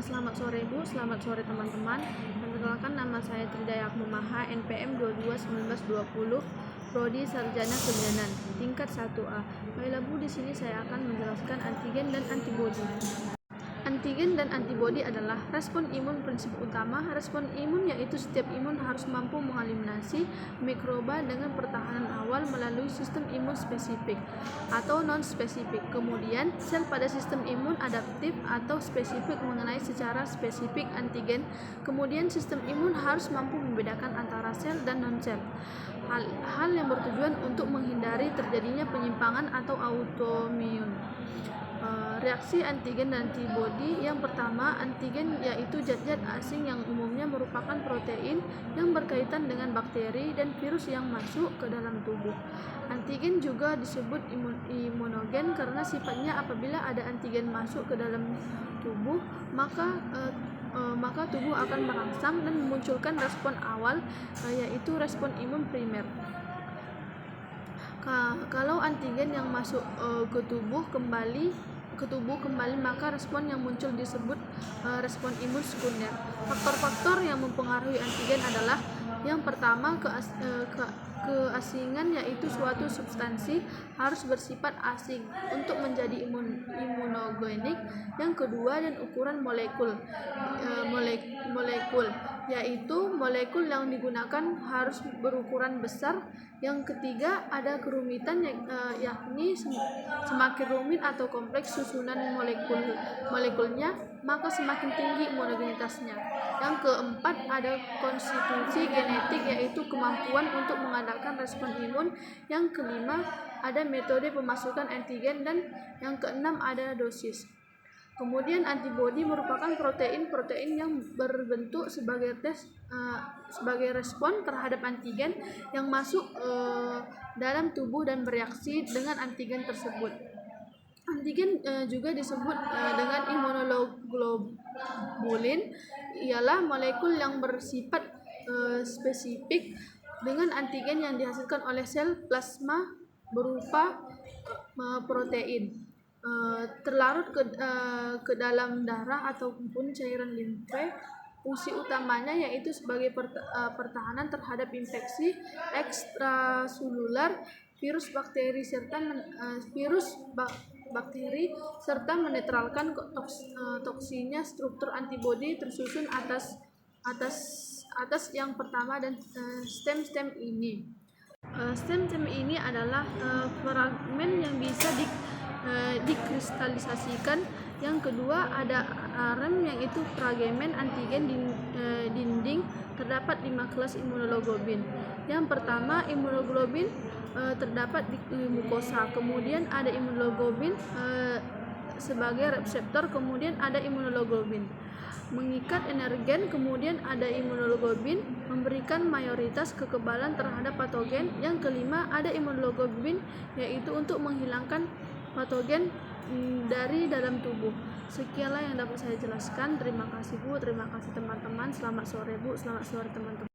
Selamat sore Bu, selamat sore teman-teman. Perkenalkan, nama saya Tridaya Akmumaha, NPM 221920, Prodi Sarjana Kebidanan, tingkat 1A. Baiklah Bu, di sini saya akan menjelaskan antigen dan antibodi. Antigen dan antibodi adalah respon imun prinsip utama. Respon imun yaitu setiap imun harus mampu mengeliminasi mikroba dengan pertahanan awal melalui sistem imun spesifik atau non-spesifik. Kemudian, sel pada sistem imun adaptif atau spesifik mengenai secara spesifik antigen. Kemudian, sistem imun harus mampu membedakan antara sel dan non-sel. Hal yang bertujuan untuk menghindari terjadinya penyimpangan atau autoimun. Reaksi antigen dan antibodi. Yang pertama, antigen yaitu zat-zat asing yang umumnya merupakan protein yang berkaitan dengan bakteri dan virus yang masuk ke dalam tubuh. Antigen juga disebut imunogen karena sifatnya apabila ada antigen masuk ke dalam tubuh, maka tubuh akan merangsang dan memunculkan respon awal, yaitu respon imun primer. Kalau antigen yang masuk ke tubuh kembali, maka respon yang muncul disebut respon imun sekunder. Faktor-faktor yang mempengaruhi antigen adalah yang pertama keasingan, yaitu suatu substansi harus bersifat asing untuk menjadi imunogenik. Yang kedua, dan ukuran molekul, yaitu molekul yang digunakan harus berukuran besar. Yang ketiga, ada kerumitan, yakni semakin rumit atau kompleks susunan molekulnya, maka semakin tinggi imunogenitasnya. Yang keempat, ada konstitusi genetik, yaitu kemampuan untuk mengadakan respon imun. Yang kelima, ada metode pemasukan antigen, dan yang keenam, ada dosis. Kemudian antibodi merupakan protein yang berbentuk sebagai respon terhadap antigen yang masuk dalam tubuh dan bereaksi dengan antigen tersebut. Antigen juga disebut dengan imunoglobulin, ialah molekul yang bersifat spesifik dengan antigen yang dihasilkan oleh sel plasma berupa protein. Terlarut ke dalam darah ataupun cairan limfe. Fungsi utamanya yaitu sebagai pertahanan terhadap infeksi ekstraseluler, virus bakteri serta menetralkan toksinya. Struktur antibodi tersusun atas yang pertama dan stem ini. Stem ini adalah fragmen yang bisa dikristalisasikan. Yang kedua, ada rem, yaitu fragmen antigen dinding. Terdapat 5 kelas imunoglobulin. Yang pertama, imunoglobulin terdapat di mukosa. Kemudian ada imunoglobulin sebagai reseptor. Kemudian ada imunoglobulin mengikat energen. Kemudian ada imunoglobulin memberikan mayoritas kekebalan terhadap patogen. Yang kelima, ada imunoglobulin yaitu untuk menghilangkan patogen dari dalam tubuh. Sekianlah yang dapat saya jelaskan. Terima kasih Bu, terima kasih teman-teman. Selamat sore Bu, selamat sore teman-teman.